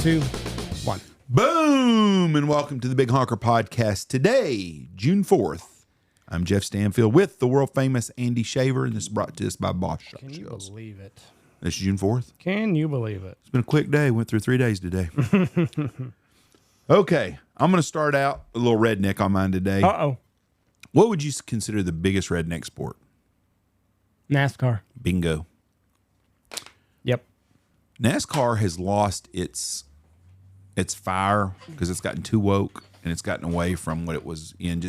2, 1. Boom! And welcome to the Big Honker Podcast. Today, June 4th, I'm Jeff Stanfield with the world-famous Andy Shaver, and this is brought to us by Boss Shop Can you Shells. believe it? This is June 4th. Can you believe it? It's been a quick day. Went through 3 days today. Okay, I'm going to start out a little redneck on mine today. Uh-oh. What would you consider the biggest redneck sport? NASCAR. Bingo. Yep. NASCAR has lost its fire because it's gotten too woke and it's gotten away from what it was in.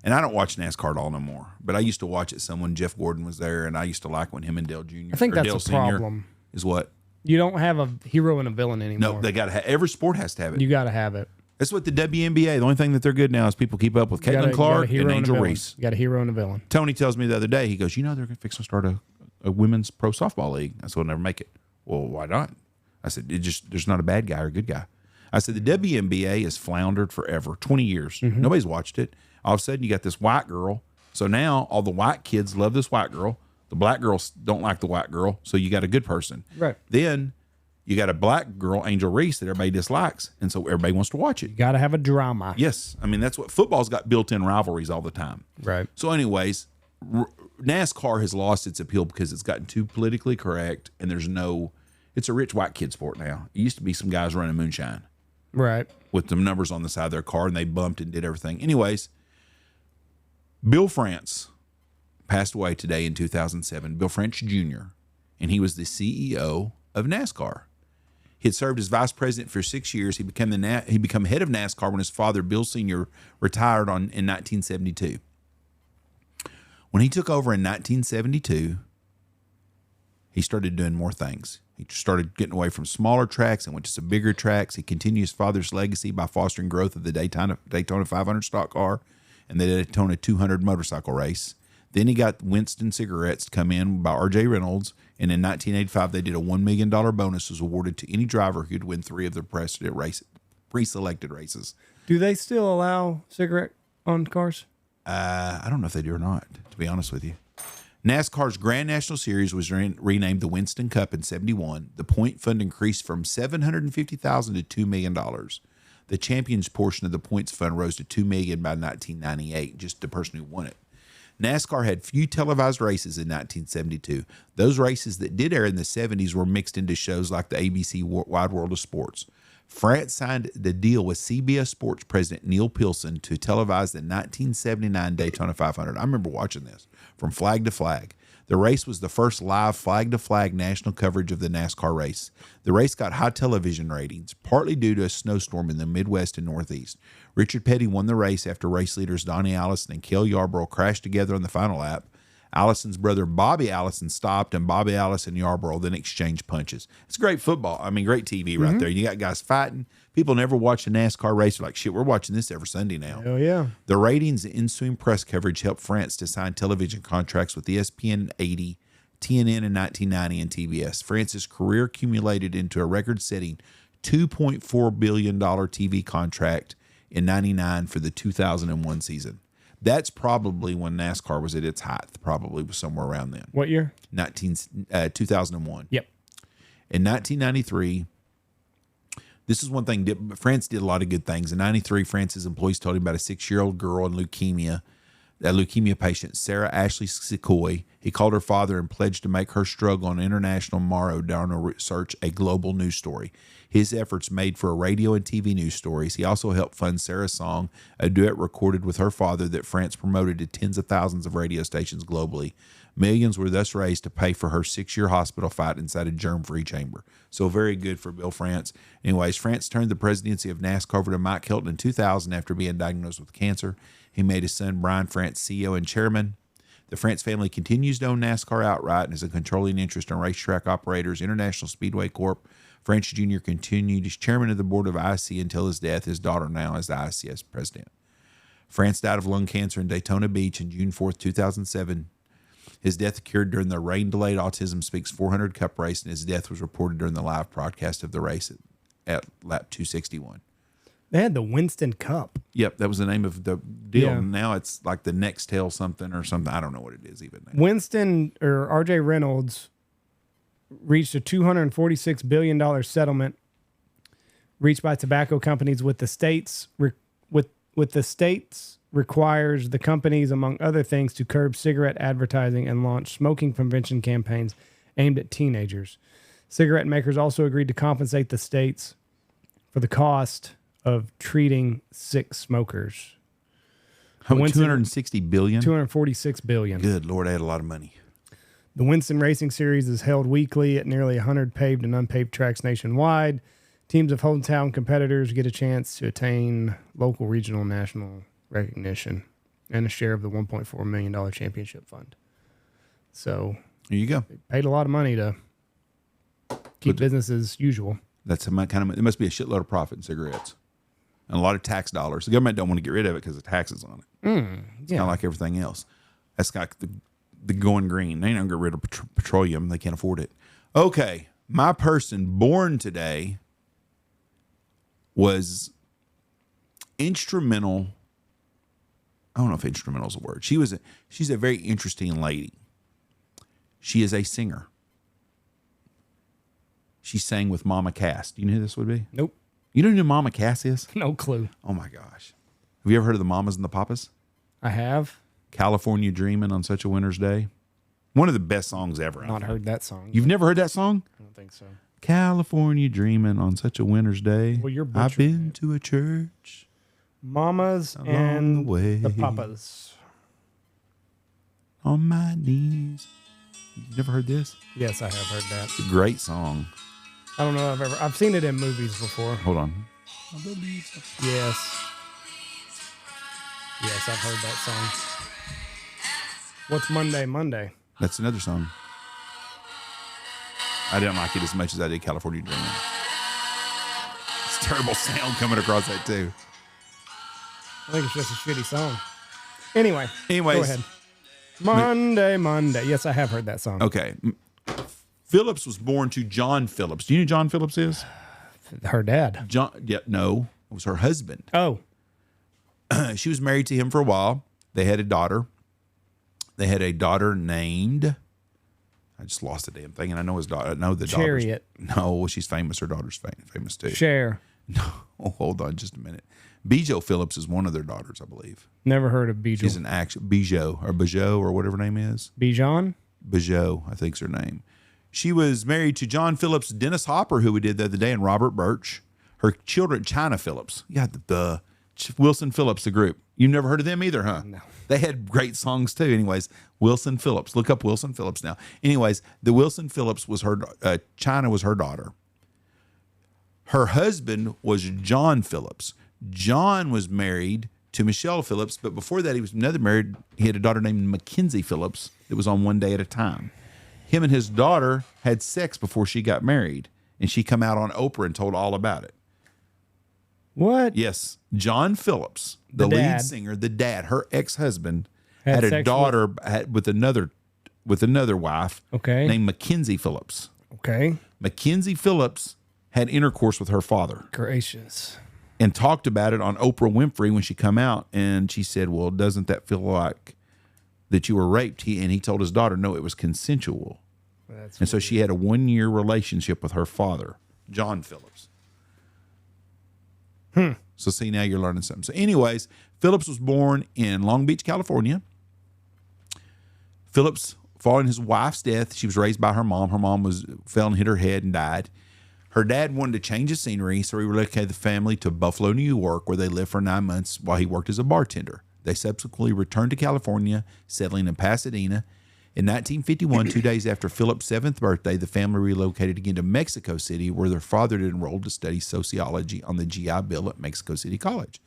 And I don't watch NASCAR at all no more, but I used to watch it some when Jeff Gordon was there, and I used to like when him and Dale Jr. I think or that's Dale a Sr. problem. Is what? You don't have a hero and a villain anymore. No, they got to every sport has to have it. You got to have it. That's what the WNBA. The only thing that they're good now is people keep up with Caitlin Clark and Angel Reese. You got a hero and a villain. Tony tells me the other day, he goes, they're going to fix and start a women's pro softball league. I said, we'll never make it. Well, why not? I said, there's not a bad guy or a good guy. I said, the WNBA has floundered forever, 20 years. Mm-hmm. Nobody's watched it. All of a sudden, you got this white girl. So now all the white kids love this white girl. The black girls don't like the white girl. So you got a good person. Right. Then you got a black girl, Angel Reese, that everybody dislikes. And so everybody wants to watch it. You got to have a drama. Yes. I mean, that's what football's got built-in rivalries all the time. Right. So anyways, NASCAR has lost its appeal because it's gotten too politically correct, and it's a rich white kid sport now. It used to be some guys running moonshine. Right. With some numbers on the side of their car, and they bumped and did everything. Anyways, Bill France passed away today in 2007. Bill France Jr., and he was the CEO of NASCAR. He had served as vice president for 6 years. He became head of NASCAR when his father, Bill Sr., retired in 1972. When he took over in 1972, he started doing more things. He started getting away from smaller tracks and went to some bigger tracks. He continued his father's legacy by fostering growth of the Daytona 500 stock car and the Daytona 200 motorcycle race. Then he got Winston cigarettes to come in by R.J. Reynolds, and in 1985 they did a $1 million bonus was awarded to any driver who'd win 3 of the pre-selected races. Do they still allow cigarette on cars? I don't know if they do or not, to be honest with you. NASCAR's Grand National Series was renamed the Winston Cup in 71. The point fund increased from $750,000 to $2 million. The champions portion of the points fund rose to $2 million by 1998, just the person who won it. NASCAR had few televised races in 1972. Those races that did air in the 70s were mixed into shows like the ABC Wide World of Sports. France signed the deal with CBS Sports president Neil Pilson to televise the 1979 Daytona 500. I remember watching this from flag to flag. The race was the first live flag-to-flag national coverage of the NASCAR race. The race got high television ratings, partly due to a snowstorm in the Midwest and Northeast. Richard Petty won the race after race leaders Donnie Allison and Cale Yarborough crashed together on the final lap. Allison's brother Bobby Allison stopped, and Bobby Allison and Yarborough then exchanged punches. It's great football. I mean, great TV right there. You got guys fighting. People never watch a NASCAR race. They're like, shit, we're watching this every Sunday now. Oh, yeah. The ratings and ensuing press coverage helped France to sign television contracts with ESPN in 80, TNN in 1990, and TBS. France's career accumulated into a record-setting $2.4 billion TV contract in 99 for the 2001 season. That's probably when NASCAR was at its height, probably was somewhere around then. What year? 2001. Yep. In 1993, this is one thing. France did a lot of good things. In 93, France's employees told him about a 6-year-old girl in leukemia, a leukemia patient, Sarah Ashley Secoy. He called her father and pledged to make her struggle on international morrow during a research a global news story. His efforts made for radio and TV news stories. He also helped fund Sarah's song, a duet recorded with her father that France promoted to tens of thousands of radio stations globally. Millions were thus raised to pay for her 6-year hospital fight inside a germ-free chamber. So very good for Bill France. Anyways, France turned the presidency of NASCAR over to Mike Hilton in 2000 after being diagnosed with cancer. He made his son Brian France CEO and chairman. The France family continues to own NASCAR outright and has a controlling interest in racetrack operators, International Speedway Corp. France Jr. continued as chairman of the board of IC until his death. His daughter now is the ICS president. France died of lung cancer in Daytona Beach on June 4th, 2007. His death occurred during the rain-delayed Autism Speaks 400 Cup race, and his death was reported during the live broadcast of the race at lap 261. They had the Winston Cup. Yep, that was the name of the deal. Yeah. Now it's like the Nextel something or something. I don't know what it is even now. Winston or R.J. Reynolds reached a $246 billion settlement reached by tobacco companies with the states with the states requires the companies, among other things, to curb cigarette advertising and launch smoking prevention campaigns aimed at teenagers. Cigarette makers also agreed to compensate the states for the cost of treating sick smokers. How much? 260 billion? 246 billion. Good Lord, I had a lot of money. The Winston Racing Series is held weekly at nearly 100 paved and unpaved tracks nationwide. Teams of hometown competitors get a chance to attain local, regional, and national recognition and a share of the $1.4 million championship fund. So Here you go. they paid a lot of money to keep business as usual. That's my kind of. It must be a shitload of profit in cigarettes, and a lot of tax dollars. The government don't want to get rid of it because of taxes on it. It's kind of like everything else. That's like the going green. They don't get rid of petroleum. They can't afford it. Okay, my person born today was instrumental. I don't know if instrumental is a word. She's a very interesting lady. She is a singer. She sang with Mama Cass. Do you know who this would be? Nope. You don't know who Mama Cass is? No clue. Oh my gosh. Have you ever heard of the Mamas and the Papas? I have California Dreamin' on Such a Winter's Day. One of the best songs ever. not heard that song. You've never heard that song? I don't think so. California Dreamin' on Such a Winter's Day. Well, you're I've butchering been to a church. Mamas Along and the way. the Papas. On my knees. You've never heard this? Yes, I have heard that. It's a great song. I don't know if I've seen it in movies before. Hold on. Yes. Yes, I've heard that song. What's Monday, Monday? That's another song. I didn't like it as much as I did California Dreamin'. It's a terrible sound coming across that too. I think it's just a shitty song. Anyways, Anyways. go ahead. Monday, Monday. Yes, I have heard that song. Okay. Phillips was born to John Phillips. Do you know who John Phillips is? Her dad. No, it was her husband. Oh, She was married to him for a while. They had a daughter. They had a daughter named, I just lost the damn thing, and I know his daughter. I know the daughter. Chariot. No, she's famous. Her daughter's famous too. Cher. No, hold on just a minute. Bijou Phillips is one of their daughters, I believe. Never heard of Bijou. She's an action Bijou or whatever her name is. Bijan? Bijou, I think's her name. She was married to John Phillips, Dennis Hopper, who we did the other day, and Robert Birch. Her children, China Phillips. Yeah, the Wilson Phillips, the group. You've never heard of them either, huh? No. They had great songs too. Anyways, Wilson Phillips. Look up Wilson Phillips now. Anyways, the Wilson Phillips was her, China was her daughter. Her husband was John Phillips. John was married to Michelle Phillips, but before that, he was married. He had a daughter named Mackenzie Phillips that was on One Day at a Time. Him and his daughter had sex before she got married, and she come out on Oprah and told all about it. What? Yes, John Phillips, the lead dad. singer, the dad, her ex-husband, Had had a sex daughter with another wife Okay. named Mackenzie Phillips. Okay. Mackenzie Phillips had intercourse with her father Gracious. and talked about it on Oprah Winfrey when she come out, and she said, well, doesn't that feel like that you were raped? He told his daughter, no, it was consensual. That's And so she had a 1-year relationship with her father, John Phillips. So see, now you're learning something. So anyways, Phillips was born in Long Beach, California. Phillips, following his wife's death, she was raised by her mom. Her mom fell and hit her head and died. Her dad wanted to change the scenery, so he relocated the family to Buffalo, New York, where they lived for 9 months while he worked as a bartender. They subsequently returned to California, settling in Pasadena. In 1951, 2 days after Phillips' 7th birthday, the family relocated again to Mexico City, where their father had enrolled to study sociology on the GI Bill at Mexico City College.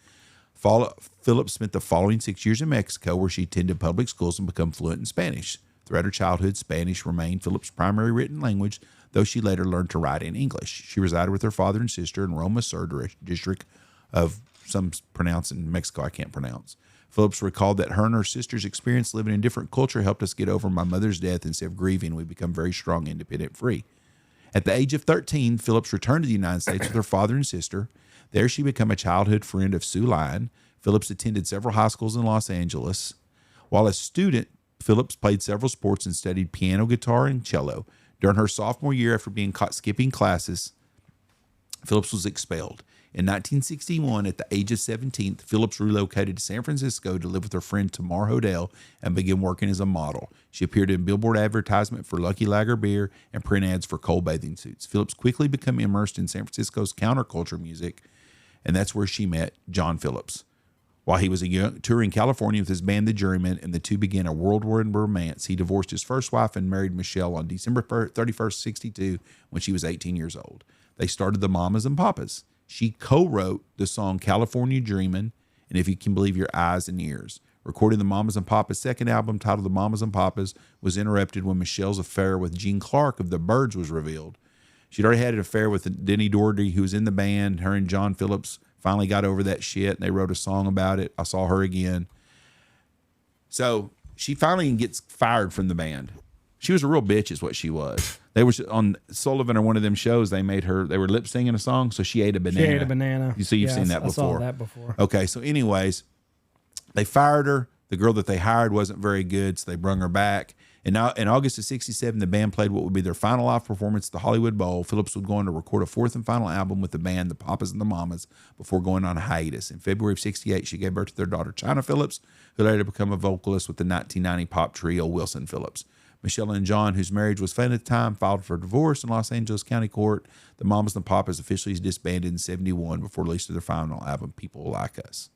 Phillips spent the following 6 years in Mexico, where she attended public schools and became fluent in Spanish. Throughout her childhood, Spanish remained Phillips' primary written language, though she later learned to write in English. She resided with her father and sister in Roma Sur, district of some pronounce in Mexico I can't pronounce. Phillips recalled that her and her sister's experience living in a different culture helped us get over my mother's death. Instead of grieving, we become very strong, independent, free. At the age of 13, Phillips returned to the United States with her father and sister. There she became a childhood friend of Sue Lyon. Phillips attended several high schools in Los Angeles. While a student, Phillips played several sports and studied piano, guitar, and cello. During her sophomore year, after being caught skipping classes, Phillips was expelled. In 1961, at the age of 17, Phillips relocated to San Francisco to live with her friend Tamar Hodel and began working as a model. She appeared in billboard advertisement for Lucky Lager beer and print ads for cold bathing suits. Phillips quickly became immersed in San Francisco's counterculture music, and that's where she met John Phillips. While he was touring California with his band The Jurymen, and the two began a whirlwind romance, he divorced his first wife and married Michelle on December 31st, 62, when she was 18 years old. They started the Mamas and Papas. She co-wrote the song California Dreamin' and If You Can Believe Your Eyes and Ears. Recording the Mamas and Papas' second album, titled The Mamas and Papas, was interrupted when Michelle's affair with Gene Clark of the Byrds was revealed. She'd already had an affair with Denny Doherty, who was in the band. Her and John Phillips finally got over that shit, and they wrote a song about it. I Saw Her Again. So she finally gets fired from the band. She was a real bitch is what she was. They were on Sullivan or one of them shows. They were lip singing a song, so she ate a banana. She ate a banana. So you've seen that before. I saw that before. Okay, so anyways, they fired her. The girl that they hired wasn't very good, so they brung her back. And now in August of 67, the band played what would be their final live performance at the Hollywood Bowl. Phillips would go on to record a fourth and final album with the band, the Papas and the Mamas, before going on a hiatus. In February of 68, she gave birth to their daughter, China Phillips, who later became a vocalist with the 1990 pop trio Wilson Phillips. Michelle and John, whose marriage was failed at the time, filed for divorce in Los Angeles County Court. The Mamas and the Papas officially disbanded in 71 before releasing their final album, People Like Us.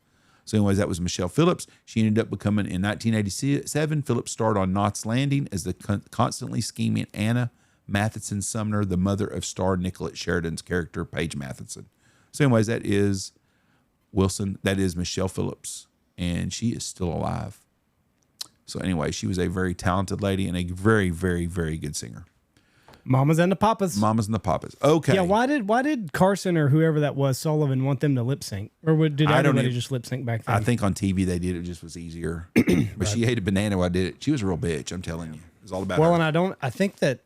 So anyways, that was Michelle Phillips. She ended up becoming, in 1987, Phillips starred on Knots Landing as the constantly scheming Anna Matheson Sumner, the mother of star Nicolette Sheridan's character, Paige Matheson. So anyways, that is Michelle Phillips, and she is still alive. So anyway, she was a very talented lady and a very, very, very good singer. Mamas and the Papas. Mamas and the Papas. Okay. Yeah, why did Carson or whoever that was, Sullivan, want them to lip sync? Or did everybody just lip sync back then? I think on TV they did it, just was easier. But she ate a banana while I did it. She was a real bitch, I'm telling you. It was all about her. And I think that,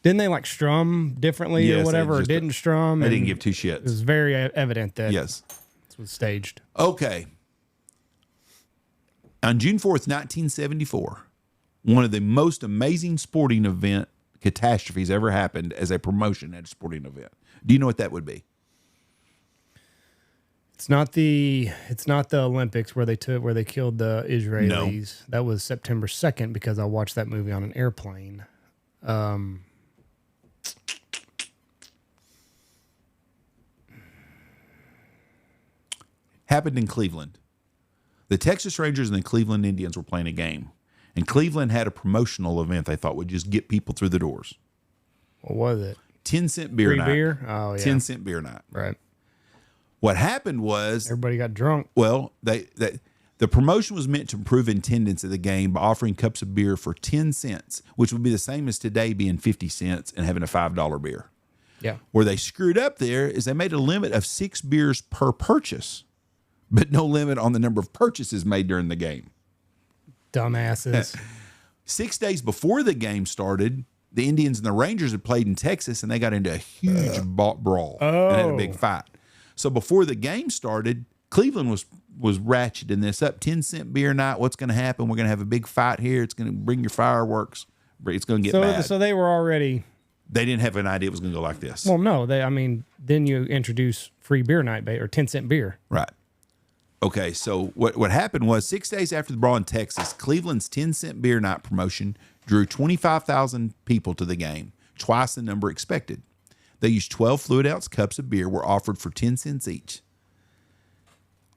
didn't they like strum differently or whatever, or didn't strum? They didn't give two shits. It was very evident that this was staged. Okay. On June 4th, 1974, one of the most amazing sporting event catastrophes ever happened as a promotion at a sporting event. Do you know what that would be? It's not the Olympics where they killed the Israelis. No. That was September 2nd because I watched that movie on an airplane. Happened in Cleveland. The Texas Rangers and the Cleveland Indians were playing a game. And Cleveland had a promotional event they thought would just get people through the doors. What was it? 10-cent beer night. Free beer? Oh, yeah. 10-cent beer night. Right. What happened was... everybody got drunk. Well, the promotion was meant to improve attendance at the game by offering cups of beer for 10 cents, which would be the same as today being 50 cents and having a $5 beer. Yeah. Where they screwed up there is they made a limit of 6 beers per purchase, but no limit on the number of purchases made during the game. Dumbasses. 6 days before the game started, the Indians and the Rangers had played in Texas, and they got into a huge brawl and had a big fight. So before the game started, Cleveland was ratcheting this up. 10-cent beer night. What's going to happen? We're going to have a big fight here. It's going to bring your fireworks. It's going to get bad. So they were already... They didn't have an idea it was going to go like this. Well, no. Then you introduce free beer night or 10-cent beer. Right. Okay, so what happened was 6 days after the brawl in Texas, Cleveland's 10-cent beer night promotion drew 25,000 people to the game, twice the number expected. They used 12 fluid-ounce cups of beer were offered for 10 cents each.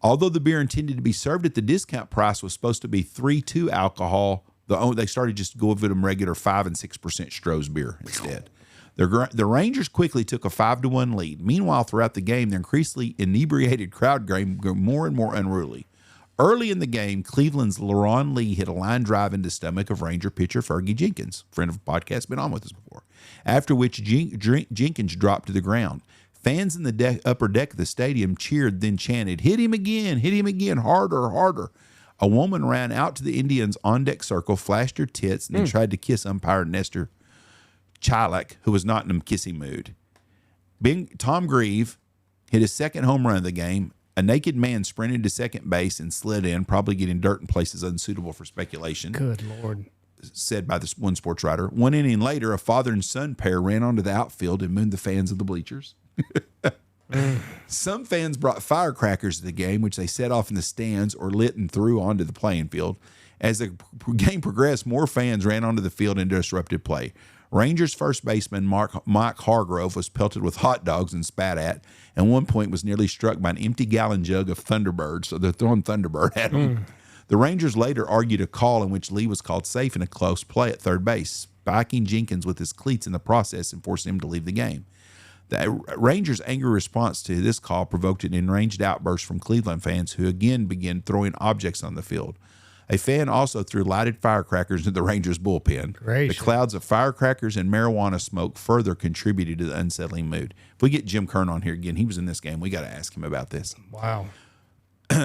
Although the beer intended to be served at the discount price was supposed to be 3.2 alcohol, they started just going with them regular 5 and 6% Stroh's beer instead. The Rangers quickly took a 5-1 lead. Meanwhile, throughout the game, the increasingly inebriated crowd grew more and more unruly. Early in the game, Cleveland's LaRon Lee hit a line drive into the stomach of Ranger pitcher Fergie Jenkins, friend of the podcast, been on with us before, after which Jenkins dropped to the ground. Fans in the upper deck of the stadium cheered, then chanted, hit him again, harder, harder." A woman ran out to the Indians' on-deck circle, flashed her tits, and then tried to kiss umpire Nestor Chilak, who was not in a kissing mood. Tom Grieve hit his second home run of the game. A naked man sprinted to second base and slid in, probably getting dirt in places unsuitable for speculation. Good Lord. Said by this one sports writer. One inning later, a father and son pair ran onto the outfield and mooned the fans of the bleachers. Some fans brought firecrackers to the game, which they set off in the stands or lit and threw onto the playing field. As the game progressed, more fans ran onto the field and disrupted play. Rangers first baseman Mike Hargrove was pelted with hot dogs and spat at. At one point was nearly struck by an empty gallon jug of Thunderbird, so they're throwing Thunderbird at him. The Rangers later argued a call in which Lee was called safe in a close play at third base, spiking Jenkins with his cleats in the process and forcing him to leave the game. The Rangers' angry response to this call provoked an enraged outburst from Cleveland fans who again began throwing objects on the field. A fan also threw lighted firecrackers into the Rangers' bullpen. Gracious. The clouds of firecrackers and marijuana smoke further contributed to the unsettling mood. If we get Jim Kern on here again, he was in this game. We got to ask him about this. Wow.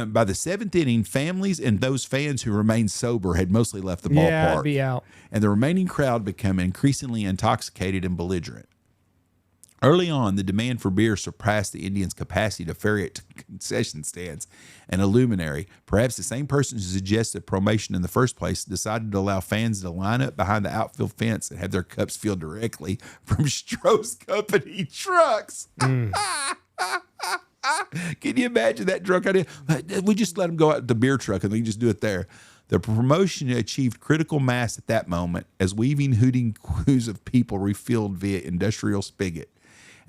By the seventh inning, families and those fans who remained sober had mostly left the ballpark. Yeah, I'd be out. And the remaining crowd became increasingly intoxicated and belligerent. Early on, the demand for beer surpassed the Indians' capacity to ferry it to concession stands. And a luminary, perhaps the same person who suggested promotion in the first place, decided to allow fans to line up behind the outfield fence and have their cups filled directly from Stroh's Company trucks. Can you imagine that drunk idea? We just let them go out to the beer truck and they just do it there. The promotion achieved critical mass at that moment as weaving, hooting queues of people refilled via industrial spigot.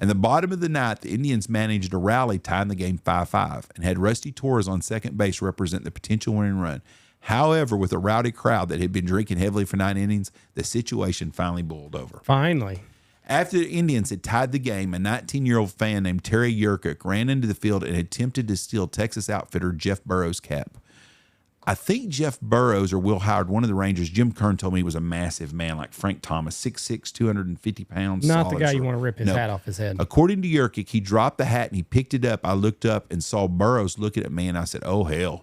In the bottom of the ninth, the Indians managed a rally tying the game 5-5 and had Rusty Torres on second base represent the potential winning run. However, with a rowdy crowd that had been drinking heavily for 9 innings, the situation finally boiled over. Finally. After the Indians had tied the game, a 19-year-old fan named Terry Yerkuk ran into the field and attempted to steal Texas outfitter Jeff Burrows' cap. I think Jeff Burrows or Will Howard, one of the Rangers, Jim Kern told me he was a massive man like Frank Thomas, 6'6", 250 pounds. Not the guy you want to rip his hat off his head. According to Yerkuk, he dropped the hat and he picked it up. I looked up and saw Burrows looking at me and I said, oh, hell.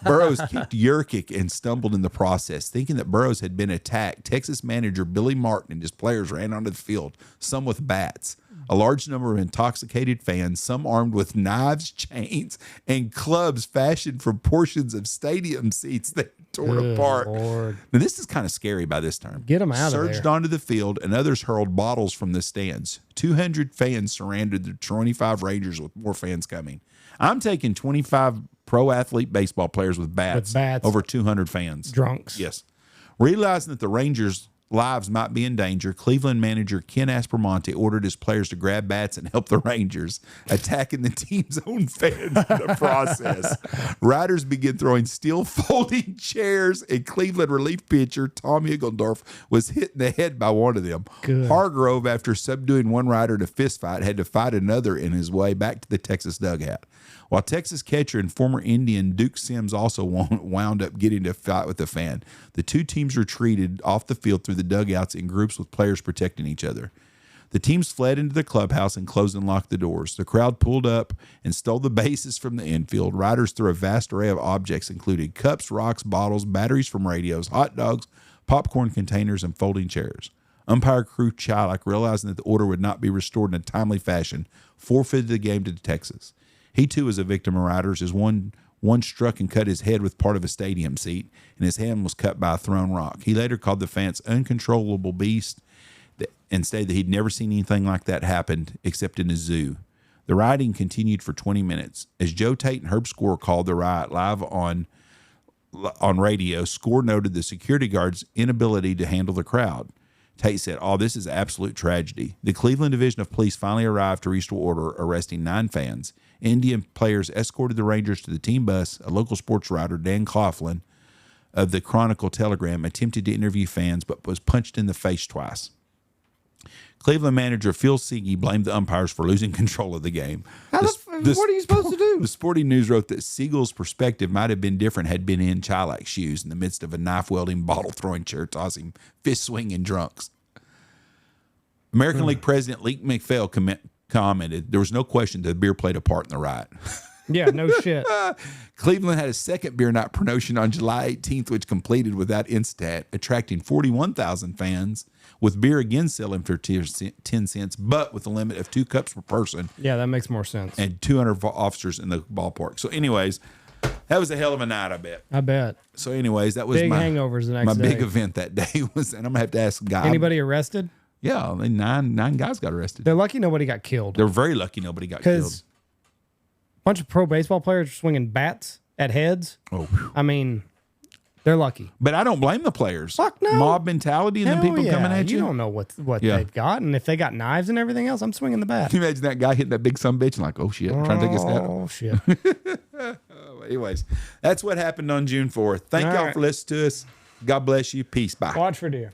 Burrows kicked Yerkuk and stumbled in the process. Thinking that Burrows had been attacked, Texas manager Billy Martin and his players ran onto the field, some with bats. A large number of intoxicated fans, some armed with knives, chains, and clubs fashioned from portions of stadium seats that torn apart. Lord. Now, this is kind of scary by this time. Get them out of there. Surged onto the field, and others hurled bottles from the stands. 200 fans surrounded the 25 Rangers with more fans coming. I'm taking 25 pro athlete baseball players with bats over 200 fans. Drunks. Yes. Realizing that the Rangers' lives might be in danger, Cleveland manager Ken Aspromonte ordered his players to grab bats and help the Rangers, attacking the team's own fans in the process. Riders began throwing steel folding chairs, and Cleveland relief pitcher Tom Higgendorf was hit in the head by one of them. Good. Hargrove, after subduing one rider in a fistfight, had to fight another in his way back to the Texas dugout. While Texas catcher and former Indian Duke Sims also wound up getting to fight with the fan, the two teams retreated off the field through the dugouts in groups with players protecting each other. The teams fled into the clubhouse and closed and locked the doors. The crowd pulled up and stole the bases from the infield. Riders threw a vast array of objects, including cups, rocks, bottles, batteries from radios, hot dogs, popcorn containers, and folding chairs. Umpire Crew Chilak, realizing that the order would not be restored in a timely fashion, forfeited the game to Texas. He, too, was a victim of riders as one struck and cut his head with part of a stadium seat, and his hand was cut by a thrown rock. He later called the fans uncontrollable beast and stated that he'd never seen anything like that happen except in a zoo. The rioting continued for 20 minutes. As Joe Tate and Herb Score called the riot live on radio, Score noted the security guards' inability to handle the crowd. Tate said, "Oh, this is absolute tragedy." The Cleveland Division of Police finally arrived to restore order, arresting 9 fans. Indian players escorted the Rangers to the team bus. A local sports writer, Dan Coughlin of the Chronicle-Telegram, attempted to interview fans but was punched in the face twice. Cleveland manager Phil Seegey blamed the umpires for losing control of the game. What are you supposed to do? The Sporting News wrote that Siegel's perspective might have been different had been in Chilak's shoes in the midst of a knife-wielding, bottle-throwing, chair-tossing, fist-swinging drunks. American League President Leek McPhail commented, "There was no question that beer played a part in the riot." Yeah, no shit. Cleveland had a second beer night promotion on July 18th, which completed without incident, attracting 41,000 fans, with beer again selling for 10 cents, but with a limit of 2 cups per person. Yeah, that makes more sense. And 200 officers in the ballpark. So anyways, that was a hell of a night, I bet. I bet. So anyways, that was big hangovers the next my day. big event that day. And I'm going to have to ask Guy. Anybody arrested? Yeah, and nine guys got arrested. They're lucky nobody got killed. They're very lucky nobody got killed. Because a bunch of pro baseball players are swinging bats at heads. Oh, I mean, they're lucky. but I don't blame the players. Fuck no. Mob mentality and then Hell people yeah. coming at you. You don't know what Yeah. they've got. And if they got knives and everything else, I'm swinging the bat. Can you imagine that guy hitting that big sumbitch and like, oh shit, trying to take a snap. Oh, shit. Anyways, that's what happened on June 4th. Thank All y'all right. for listening to us. God bless you. Peace. Bye. Watch for deer.